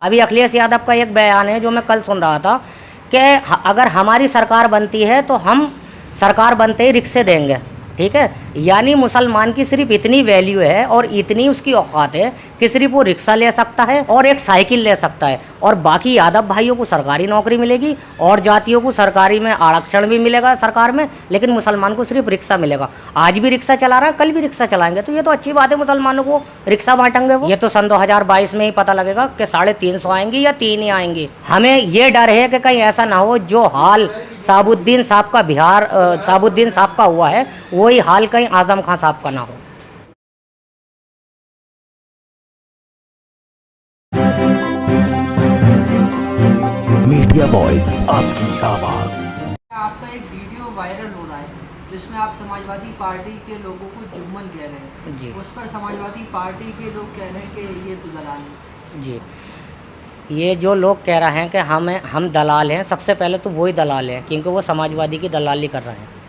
अभी अखिलेश यादव का एक बयान है जो मैं कल सुन रहा था कि अगर हमारी सरकार बनती है तो हम सरकार बनते ही रिक्शे देंगे। ठीक है, यानी मुसलमान की सिर्फ इतनी वैल्यू है और इतनी उसकी औकात है कि सिर्फ वो रिक्शा ले सकता है और एक साइकिल ले सकता है, और बाकी यादव भाइयों को सरकारी नौकरी मिलेगी और जातियों को सरकारी में आरक्षण भी मिलेगा सरकार में, लेकिन मुसलमान को सिर्फ रिक्शा मिलेगा। आज भी रिक्शा चला रहा है, कल भी रिक्शा चलाएंगे, तो ये तो अच्छी बात है, मुसलमानों को रिक्शा बांटेंगे वो। ये तो सन 2022 में ही पता लगेगा कि 350 आएंगी या 3 ही आएंगी। हमें ये डर है कि कहीं ऐसा ना हो जो हाल शहाबुद्दीन साहब का शहाबुद्दीन साहब का हुआ है वही हाल कहीं आजम खान साहब का ना हो। मीडिया वॉइस, आपकी आवाज। आपका एक वीडियो वायरल हो रहा है जिसमें आप समाजवादी पार्टी के लोगों को जुम्मन कह रहे हैं जी। उस पर समाजवादी पार्टी के लोग कह रहे हैं कि ये तो दलाल है। जी, ये जो लोग कह रहे हैं कि हम दलाल हैं, सबसे पहले तो वही दलाल हैं क्योंकि वो समाजवादी की दलाली कर रहे हैं।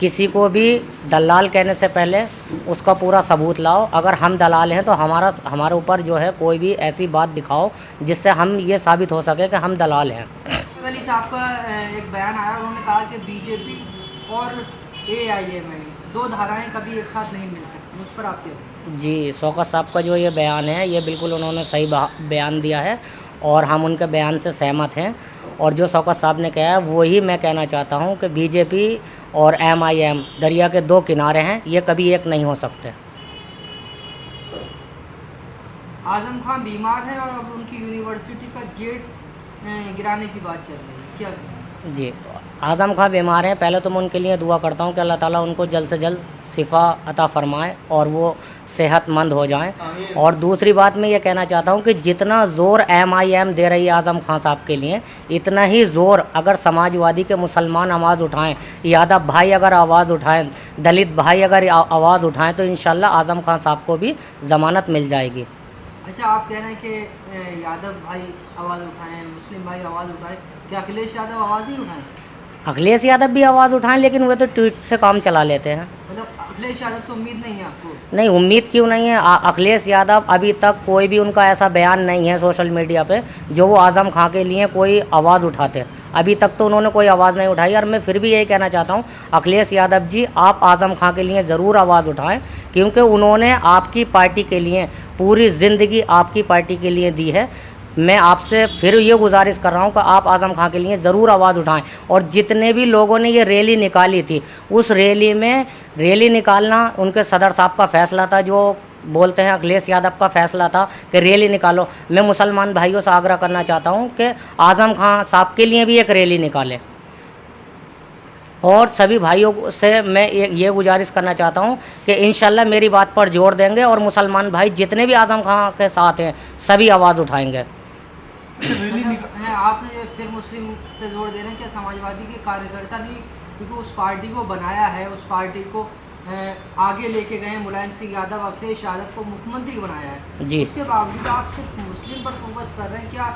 किसी को भी दलाल कहने से पहले उसका पूरा सबूत लाओ। अगर हम दलाल हैं तो हमारे ऊपर जो है कोई भी ऐसी बात दिखाओ जिससे हम ये साबित हो सके कि हम दलाल हैं। वली साहब का एक बयान आया, उन्होंने कहा कि बीजेपी और AIMI दो धाराएं कभी एक साथ नहीं मिल सकती, उस पर आप क्या? जी, शौकत साहब का जो ये बयान है ये बिल्कुल उन्होंने सही बयान दिया है और हम उनके बयान से सहमत हैं, और जो शौकत साहब ने कहा है वही मैं कहना चाहता हूँ कि बीजेपी और MIM दरिया के दो किनारे हैं, ये कभी एक नहीं हो सकते। आजम खान बीमार है और अब उनकी यूनिवर्सिटी का गेट गिराने की बात चल रही है, क्या? जी, आज़म खां बीमार हैं, पहले तो मैं उनके लिए दुआ करता हूं कि अल्लाह ताला उनको जल्द से जल्द शिफा अता फ़रमाए और वो सेहतमंद हो जाएं। और दूसरी बात मैं ये कहना चाहता हूं कि जितना ज़ोर MIM दे रही है आज़म खां साहब के लिए, इतना ही ज़ोर अगर समाजवादी के मुसलमान आवाज़ उठाएं, यादव भाई अगर आवाज़ उठाएं, दलित भाई अगर आवाज़ उठाएं तो इंशाल्लाह आज़म खां साहब को भी ज़मानत मिल जाएगी। अच्छा, आप कह रहे हैं कि यादव भाई आवाज़ उठाएं, मुस्लिम भाई आवाज़ उठाएं, क्या अखिलेश यादव आवाज़ नहीं उठाएं? अखिलेश यादव भी आवाज़ उठाएं, लेकिन वे तो ट्वीट से काम चला लेते हैं। मतलब अखिलेश यादव से उम्मीद नहीं है आपको? नहीं, उम्मीद क्यों नहीं है। अखिलेश यादव अभी तक कोई भी उनका ऐसा बयान नहीं है सोशल मीडिया पे जो वो आज़म खां के लिए कोई आवाज़ उठाते। अभी तक तो उन्होंने कोई आवाज़ नहीं उठाई, और मैं फिर भी यही कहना चाहता हूँ अखिलेश यादव जी, आप आज़म खां के लिए ज़रूर आवाज़ उठाएं, क्योंकि उन्होंने आपकी पार्टी के लिए पूरी ज़िंदगी आपकी पार्टी के लिए दी है। मैं आपसे फिर ये गुजारिश कर रहा हूँ कि आप आज़म खां के लिए ज़रूर आवाज़ उठाएं। और जितने भी लोगों ने ये रैली निकाली थी, उस रैली निकालना उनके सदर साहब का फ़ैसला था, जो बोलते हैं अखिलेश यादव का फ़ैसला था कि रैली निकालो। मैं मुसलमान भाइयों से आग्रह करना चाहता हूँ कि आज़म खां साहब के लिए भी एक रैली निकालें, और सभी भाइयों से मैं ये गुजारिश करना चाहता हूँ कि इंशाल्लाह मेरी बात पर जोर देंगे और मुसलमान भाई जितने भी आज़म खां के साथ हैं सभी आवाज़ उठाएंगे। मतलब आपने फिर मुस्लिम पे जोर दे रहे हैं कि समाजवादी के कार्यकर्ता नहीं, क्योंकि उस पार्टी को बनाया है, उस पार्टी को आगे लेके गए मुलायम सिंह यादव, अखिलेश यादव को मुख्यमंत्री बनाया है जी। उसके बावजूद आप सिर्फ मुस्लिम पर फोकस कर रहे हैं, क्या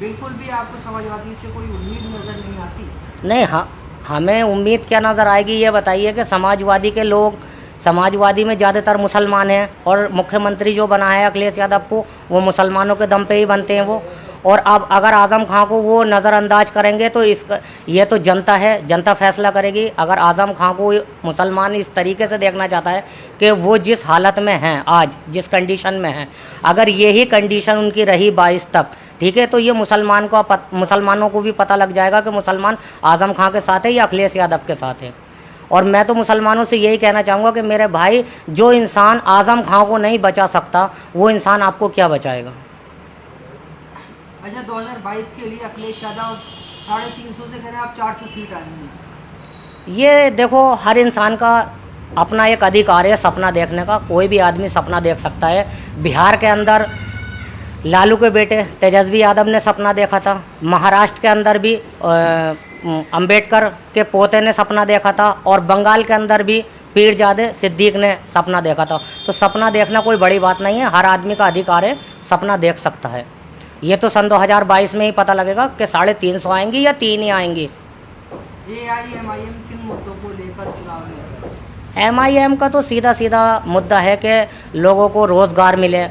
बिल्कुल भी आपको समाजवादी से कोई उम्मीद नज़र नहीं आती? नहीं, हाँ, हमें उम्मीद क्या नज़र आएगी, ये बताइए कि समाजवादी के लोग, समाजवादी में ज़्यादातर मुसलमान हैं, और मुख्यमंत्री जो बना है अखिलेश यादव को वो मुसलमानों के दम पे ही बनते हैं वो। और अब अगर आज़म खां को वो नज़रअंदाज करेंगे तो ये तो जनता है, जनता फैसला करेगी। अगर आज़म खां को मुसलमान इस तरीके से देखना चाहता है कि वो जिस हालत में हैं आज, जिस कंडीशन में हैं, अगर यही कंडीशन उनकी रही 22 तक, ठीक है, तो ये मुसलमानों को भी पता लग जाएगा कि मुसलमान आज़म खां के साथ है या अखिलेश यादव के साथ है। और मैं तो मुसलमानों से यही कहना चाहूँगा कि मेरे भाई, जो इंसान आज़म खां को नहीं बचा सकता वो इंसान आपको क्या बचाएगा। अच्छा, 2022 के लिए अखिलेश यादव 350 से कह रहे हैं आप 400 सीट आएंगी। ये देखो, हर इंसान का अपना एक अधिकार है सपना देखने का, कोई भी आदमी सपना देख सकता है। बिहार के अंदर लालू के बेटे तेजस्वी यादव ने सपना देखा था, महाराष्ट्र के अंदर भी अंबेडकर के पोते ने सपना देखा था, और बंगाल के अंदर भी पीरजादे सिद्दीक ने सपना देखा था। तो सपना देखना कोई बड़ी बात नहीं है, हर आदमी का अधिकार है, सपना देख सकता है। ये तो सन 2022 में ही पता लगेगा कि 350 आएंगी या 3 ही आएंगी। AIMIM किन मुद्दों को लेकर चुनाव में? MIM का तो सीधा सीधा मुद्दा है कि लोगों को रोज़गार मिले,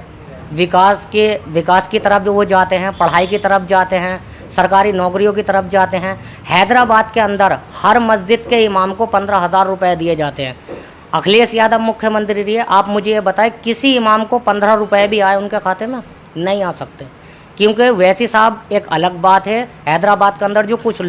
विकास की तरफ वो जाते हैं, पढ़ाई की तरफ जाते हैं, सरकारी नौकरियों की तरफ जाते हैं। हैदराबाद के अंदर हर मस्जिद के इमाम को 15,000 रुपये दिए जाते हैं। अखिलेश यादव मुख्यमंत्री रही है, आप मुझे ये बताएं किसी इमाम को 15 रुपये भी आए उनके खाते में? नहीं आ सकते, क्योंकि वैसी साहब एक अलग बात है। हैदराबाद के अंदर जो कुछ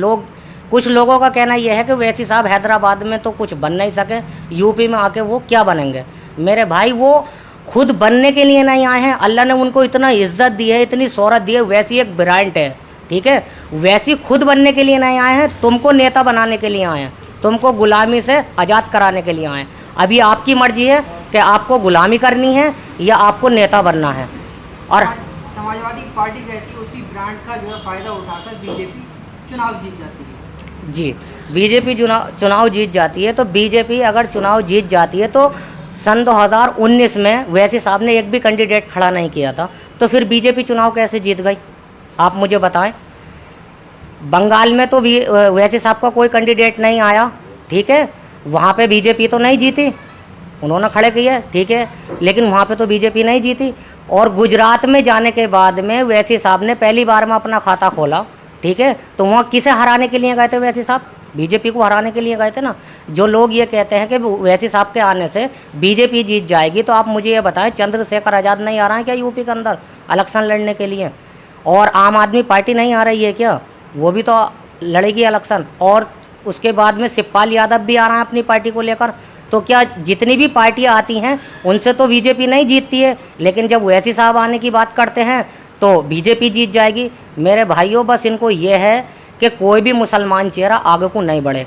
लोगों का कहना यह है कि वैसी साहब हैदराबाद में तो कुछ बन नहीं सके, यूपी में आके वो क्या बनेंगे? मेरे भाई वो खुद बनने के लिए नहीं आए हैं, अल्लाह ने उनको इतना इज्जत दी है, इतनी शोहरत दी है, वैसी एक ब्रांड है, ठीक है, वैसी खुद बनने के लिए नहीं आए हैं, तुमको नेता बनाने के लिए आए हैं, तुमको गुलामी से आज़ाद कराने के लिए आए हैं। अभी आपकी मर्जी है कि आपको गुलामी करनी है या आपको नेता बनना है। और समाजवादी पार्टी कहती है उसी ब्रांड का जो है फ़ायदा उठाकर बीजेपी चुनाव जीत जाती है। जी, बीजेपी चुनाव जीत जाती है, तो बीजेपी अगर चुनाव जीत जाती है तो सन 2019 में वैसी साहब ने एक भी कैंडिडेट खड़ा नहीं किया था, तो फिर बीजेपी चुनाव कैसे जीत गई? आप मुझे बताएं। बंगाल में तो वैसी साहब का कोई कैंडिडेट नहीं आया, ठीक है, वहाँ पे बीजेपी तो नहीं जीती, उन्होंने खड़े किए, ठीक है, लेकिन वहाँ पे तो बीजेपी नहीं जीती। और गुजरात में जाने के बाद में वैसी साहब ने पहली बार में अपना खाता खोला, ठीक है, तो वहाँ किसे हराने के लिए गए थे वैसी साहब? बीजेपी को हराने के लिए गए थे ना। जो लोग ये कहते हैं कि वैसी साहब के आने से बीजेपी जीत जाएगी, तो आप मुझे ये बताएं चंद्रशेखर आज़ाद नहीं आ रहा है क्या यूपी के अंदर इलेक्शन लड़ने के लिए? और आम आदमी पार्टी नहीं आ रही है क्या? वो भी तो लड़ेगी इलेक्शन। और उसके बाद में शिवपाल यादव भी आ रहा है अपनी पार्टी को लेकर। तो क्या जितनी भी पार्टियां आती हैं उनसे तो बीजेपी नहीं जीतती है, लेकिन जब वैसी साहब आने की बात करते हैं तो बीजेपी जीत जाएगी। मेरे भाइयों, बस इनको ये है कि कोई भी मुसलमान चेहरा आगे को नहीं बढ़े।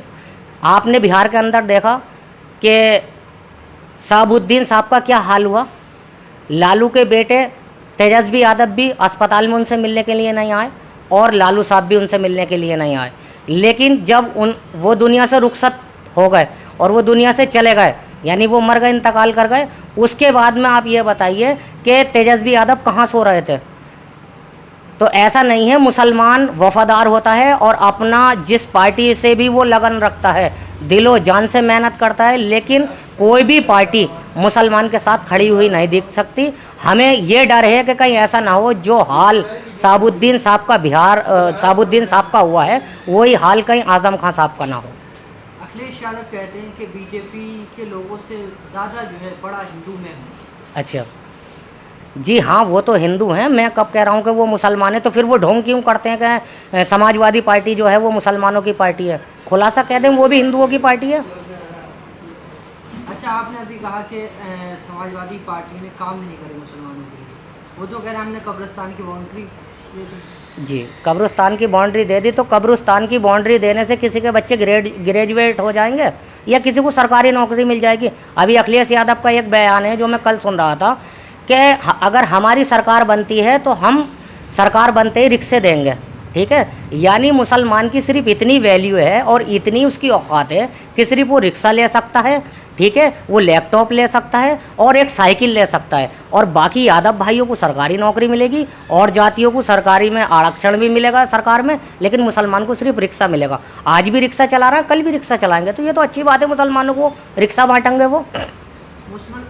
आपने बिहार के अंदर देखा कि शहाबुद्दीन साहब का क्या हाल हुआ। लालू के बेटे तेजस्वी यादव भी अस्पताल में उनसे मिलने के लिए नहीं आए और लालू साहब भी उनसे मिलने के लिए नहीं आए, लेकिन जब वो दुनिया से रुखसत हो गए और वो दुनिया से चले गए, यानी वो मर गए, इंतकाल कर गए, उसके बाद में आप ये बताइए कि तेजस्वी यादव कहाँ सो रहे थे? तो ऐसा नहीं है, मुसलमान वफादार होता है और अपना जिस पार्टी से भी वो लगन रखता है, दिलो जान से मेहनत करता है, लेकिन कोई भी पार्टी मुसलमान के साथ खड़ी हुई नहीं दिख सकती। हमें ये डर है कि कहीं ऐसा ना हो जो हाल शहाबुद्दीन साहब का हुआ है वही हाल कहीं आज़म खान साहब का ना हो। अखिलेश यादव कहते हैं कि बीजेपी के लोगों से ज़्यादा जो है बड़ा हिंदू में हूँ। अच्छा जी हाँ, वो तो हिंदू हैं, मैं कब कह रहा हूँ कि वो मुसलमान है? तो फिर वो ढोंग क्यों करते हैं कि समाजवादी पार्टी जो है वो मुसलमानों की पार्टी है? खुलासा कह दें वो भी हिंदुओं की पार्टी है। अच्छा, आपने अभी कहा कि समाजवादी पार्टी ने काम नहीं करे मुसलमानों के लिए, वो तो कह रहे हैं हमने कब्रिस्तान की बाउंड्री दे दी। जी, कब्रिस्तान की बाउंड्री दे दी, तो कब्रिस्तान की बाउंड्री देने से किसी के बच्चे ग्रेजुएट हो जाएंगे या किसी को सरकारी नौकरी मिल जाएगी? अभी अखिलेश यादव का एक बयान है जो मैं कल सुन रहा था कि अगर हमारी सरकार बनती है तो हम सरकार बनते ही रिक्शे देंगे, ठीक है, यानी मुसलमान की सिर्फ इतनी वैल्यू है और इतनी उसकी औकात है कि सिर्फ वो रिक्शा ले सकता है, ठीक है, वो लैपटॉप ले सकता है और एक साइकिल ले सकता है, और बाकी यादव भाइयों को सरकारी नौकरी मिलेगी और जातियों को सरकारी में आरक्षण भी मिलेगा सरकार में, लेकिन मुसलमान को सिर्फ रिक्शा मिलेगा। आज भी रिक्शा चला रहा है, कल भी रिक्शा चलाएंगे, तो ये तो अच्छी बात है, मुसलमानों को रिक्शा बांटेंगे वो।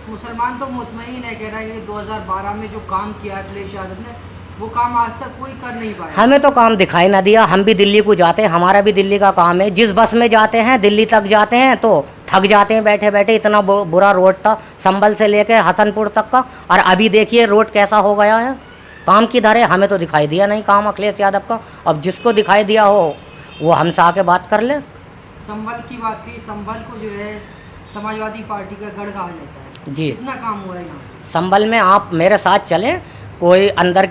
मुसलमान तो मुतमईन है, कह रहा है कि 2012 में जो काम किया अखिलेश यादव ने वो काम आज तक कोई कर नहीं पाया। हमें तो काम दिखाई ना दिया, हम भी दिल्ली को जाते हैं, हमारा भी दिल्ली का काम है, जिस बस में जाते हैं दिल्ली तक जाते हैं तो थक जाते हैं बैठे बैठे, इतना बुरा रोड था संभल से लेके हसनपुर तक का, और अभी देखिए रोड कैसा हो गया है। काम किधर है? हमें तो दिखाई दिया नहीं काम अखिलेश यादव का। अब जिसको दिखाई दिया हो वो हमसे आके बात कर ले। संभल की बात की, संभल को जो है समाजवादी पार्टी का गढ़ कहा जाता है जी, कितना काम हुआ है यहाँ? संभल में आप मेरे साथ चलें, कोई अंदर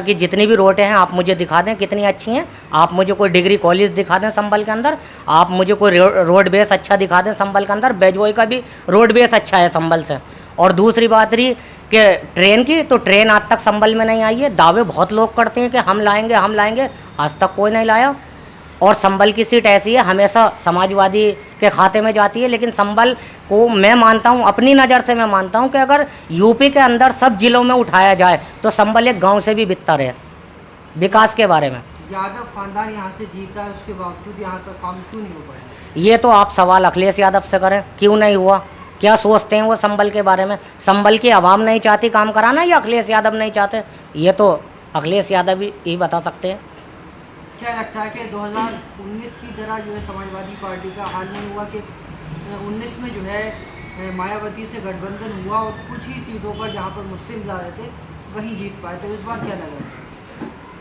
की जितनी भी रोडें हैं आप मुझे दिखा दें कितनी अच्छी हैं। आप मुझे कोई डिग्री कॉलेज दिखा दें संभल के अंदर, आप मुझे कोई रोड बेस अच्छा दिखा दें संभल के अंदर। बेजोई का भी रोड बेस अच्छा है संभल से। और दूसरी बात रही कि ट्रेन की, तो ट्रेन आज तक संभल में नहीं आई है। दावे बहुत लोग करते हैं कि हम लाएंगे, आज तक कोई नहीं लाया। और संभल की सीट ऐसी है हमेशा समाजवादी के खाते में जाती है, लेकिन संभल को मैं मानता हूँ, अपनी नज़र से मैं मानता हूँ कि अगर यूपी के अंदर सब जिलों में उठाया जाए तो संभल एक गांव से भी बेहतर है विकास के बारे में। यादव खानदान यहाँ से जीता है, उसके बावजूद यहाँ का काम क्यों नहीं हो पाया? ये तो आप सवाल अखिलेश यादव से करें, क्यों नहीं हुआ। क्या सोचते हैं वो संभल के बारे में। संभल की आवाम नहीं चाहती काम कराना या अखिलेश यादव नहीं चाहते, ये तो अखिलेश यादव ही बता सकते हैं। क्या लगता है कि 2019 की तरह जो है समाजवादी पार्टी का हाल नहीं हुआ कि 19 में जो है मायावती से गठबंधन हुआ और कुछ ही सीटों पर जहां पर मुस्लिम ज़्यादा थे वहीं जीत पाए, तो इस बार क्या लग रहा है?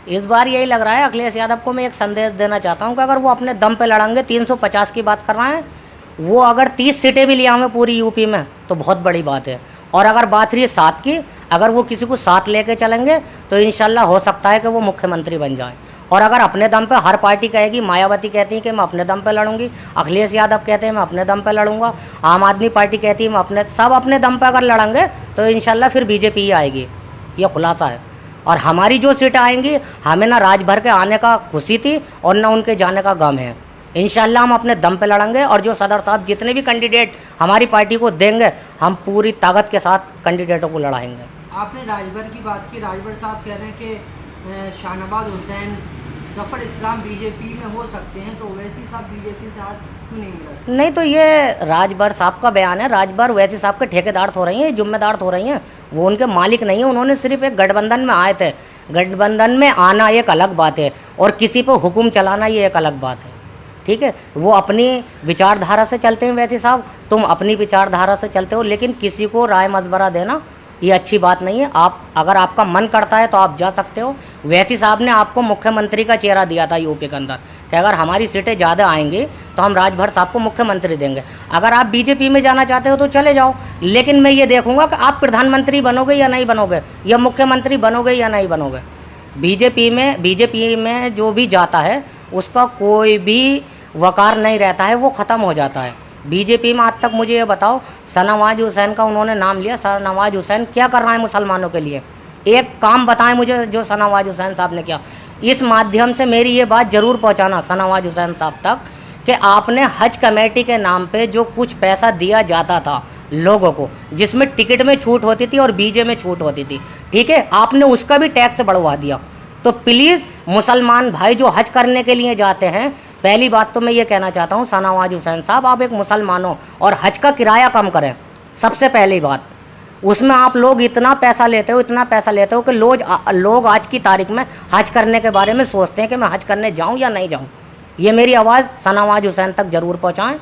इस बार यही लग रहा है, अखिलेश यादव को मैं एक संदेश देना चाहता हूँ कि अगर वो अपने दम पे लड़ेंगे, 350 की बात कर रहे हैं वो, अगर 30 सीटें भी ले आवें पूरी यूपी में तो बहुत बड़ी बात है। और अगर बात रही 7 की, अगर वो किसी को साथ लेके चलेंगे तो इंशाल्लाह हो सकता है कि वो मुख्यमंत्री बन जाए। और अगर अपने दम पे, हर पार्टी कहेगी, मायावती कहती है कि मैं अपने दम पे लड़ूंगी, अखिलेश यादव कहते हैं मैं अपने दम पे लड़ूंगा, आम आदमी पार्टी कहती है मैं अपने, सब अपने दम पे अगर लड़ेंगे तो इंशाल्लाह फिर बीजेपी ही आएगी, ये खुलासा है। और हमारी जो सीटें आएंगी, हमें ना राजभर के आने का खुशी थी और ना उनके जाने का गम है। इंशाल्लाह हम अपने दम पे लड़ेंगे और जो सदर साहब जितने भी कैंडिडेट हमारी पार्टी को देंगे, हम पूरी ताकत के साथ कैंडिडेटों को लड़ाएंगे। आपने राजभर की बात की, राजभर साहब कह रहे हैं कि शाहनवाज हुसैन, जफर इस्लाम बीजेपी में हो सकते हैं, तो ओवैसी साहब बीजेपी से हाथ क्यों नहीं मिला? नहीं, तो ये राजभर साहब का बयान है। राजभर ओवैसी साहब के ठेकेदार हो रही हैं, जिम्मेदार हो रही हैं, वो उनके मालिक नहीं है। उन्होंने सिर्फ एक गठबंधन में आए थे। गठबंधन में आना एक अलग बात है और किसी पर हुक्म चलाना ये एक अलग बात है, ठीक है। वो अपनी विचारधारा से चलते हैं वैसे साहब, तुम अपनी विचारधारा से चलते हो, लेकिन किसी को राय मशवरा देना ये अच्छी बात नहीं है। आप, अगर आपका मन करता है तो आप जा सकते हो। वैसी साहब ने आपको मुख्यमंत्री का चेहरा दिया था यूपी के अंदर कि अगर हमारी सीटें ज़्यादा आएंगी तो हम राजभर साहब को मुख्यमंत्री देंगे। अगर आप बीजेपी में जाना चाहते हो तो चले जाओ, लेकिन मैं ये देखूंगा कि आप प्रधानमंत्री बनोगे या नहीं बनोगे, या मुख्यमंत्री बनोगे या नहीं बनोगे। बीजेपी में जो भी जाता है उसका कोई भी वकार नहीं रहता है, वो ख़त्म हो जाता है। बीजेपी में आज तक मुझे ये बताओ, शाहनवाज हुसैन का उन्होंने नाम लिया, शाहनवाज हुसैन क्या कर रहा है मुसलमानों के लिए? एक काम बताएं मुझे जो शाहनवाज हुसैन साहब ने किया। इस माध्यम से मेरी ये बात ज़रूर पहुंचाना शाहनवाज हुसैन साहब तक कि आपने हज कमेटी के नाम पे जो कुछ पैसा दिया जाता था लोगों को, जिसमें टिकट में छूट होती थी और बीजे में छूट होती थी, ठीक है, आपने उसका भी टैक्स बढ़वा दिया। तो प्लीज़ मुसलमान भाई जो हज करने के लिए जाते हैं, पहली बात तो मैं ये कहना चाहता हूँ शाहनवाज हुसैन साहब, आप एक मुसलमान हो और हज का किराया कम करें, सबसे पहली बात। उसमें आप लोग इतना पैसा लेते हो, इतना पैसा लेते हो कि लोग आज की तारीख में हज करने के बारे में सोचते हैं कि मैं हज करने जाऊँ या नहीं जाऊँ। ये मेरी आवाज़ शाहनवाज हुसैन तक ज़रूर पहुँचाएँ।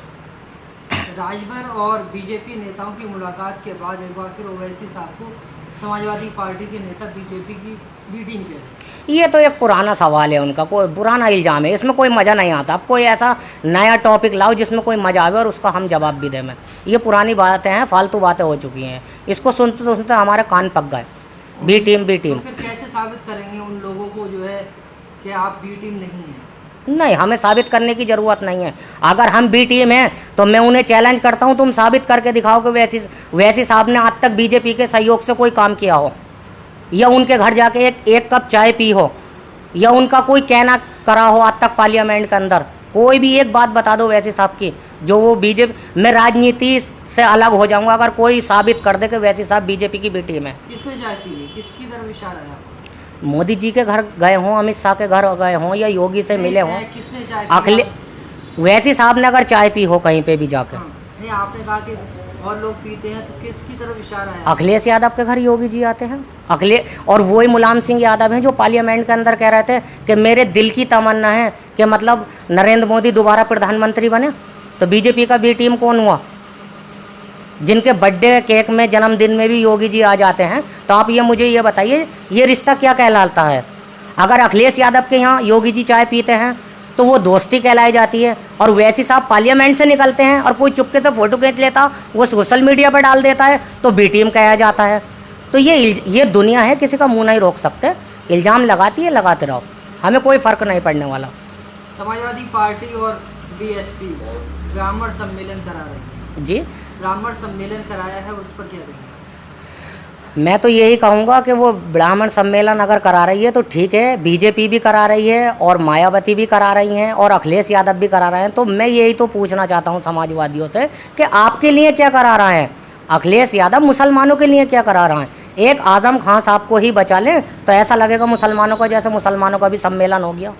राजभर और बीजेपी नेताओं की मुलाकात के बाद एक बार फिर ओवैसी साहब को समाजवादी पार्टी के नेता बीजेपी की बी टीम के, ये तो एक पुराना सवाल है उनका, कोई पुराना इल्ज़ाम है, इसमें कोई मज़ा नहीं आता। अब कोई ऐसा नया टॉपिक लाओ जिसमें कोई मज़ा आवे और उसका हम जवाब भी दें। मैं, ये पुरानी बातें हैं, फालतू बातें हो चुकी हैं, इसको सुनते सुनते हमारे कान पक गए। बी टीम तो फिर कैसे साबित करेंगे उन लोगों को जो है कि आप बी टीम नहीं हैं? नहीं, हमें साबित करने की ज़रूरत नहीं है। अगर हम बी टीम हैं तो मैं उन्हें चैलेंज करता हूं, तुम साबित करके दिखाओ कि वैसी साहब ने आज तक बीजेपी के सहयोग से कोई काम किया हो, या उनके घर जाके एक कप चाय पी हो, या उनका कोई कहना करा हो आज तक पार्लियामेंट के अंदर। कोई भी एक बात बता दो वैसी साहब की जो वो बीजेपी, मैं राजनीति से अलग हो जाऊंगा अगर कोई साबित कर दे कि वैसी साहब बीजेपी की बी टीम है। किसने चाय पी है? किसकी तरफ इशारा है? मोदी जी के घर गए हों, अमित शाह के घर गए हों, या योगी से मिले हों, किसने चाय पी? वैसी साहब ने अगर चाय पी हो कहीं पे भी जाकर, नहीं, आपने कहा कि और लोग पीते हैं, तो किसकी तरफ इशारा है? अखिलेश यादव के घर योगी जी आते हैं, और वही मुलायम सिंह यादव हैं जो पार्लियामेंट के अंदर कह रहे थे कि मेरे दिल की तमन्ना है कि मतलब नरेंद्र मोदी दोबारा प्रधानमंत्री बने। तो बीजेपी का बी टीम कौन हुआ? जिनके बर्थडे केक में, जन्मदिन में भी योगी जी आ जाते हैं। तो आप मुझे ये बताइए, ये रिश्ता क्या कहलाता है? अगर अखिलेश यादव के यहाँ योगी जी चाय पीते हैं तो वो दोस्ती कहलाई जाती है, और वैसे साहब पार्लियामेंट से निकलते हैं और कोई चुपके से फ़ोटो खींच लेता, वो सोशल मीडिया पर डाल देता है तो बी टीम कहा जाता है। तो ये दुनिया है, किसी का मुंह नहीं रोक सकते। इल्ज़ाम लगाती है, लगाते रहो, हमें कोई फ़र्क नहीं पड़ने वाला। समाजवादी पार्टी और बीएसपी ब्राह्मण सम्मेलन करा रही है जी, ब्राह्मण सम्मेलन कराया है, उस पर क्या कहेंगे? मैं तो यही कहूँगा कि वो ब्राह्मण सम्मेलन अगर करा रही है तो ठीक है, बीजेपी भी करा रही है और मायावती भी करा रही हैं और अखिलेश यादव भी करा रहे हैं। तो मैं यही तो पूछना चाहता हूँ समाजवादियों से कि आपके लिए क्या करा रहे हैं? अखिलेश यादव मुसलमानों के लिए क्या करा रहे हैं? एक आज़म खान साहब को ही बचा लें तो ऐसा लगेगा मुसलमानों का जैसे मुसलमानों का भी सम्मेलन हो गया।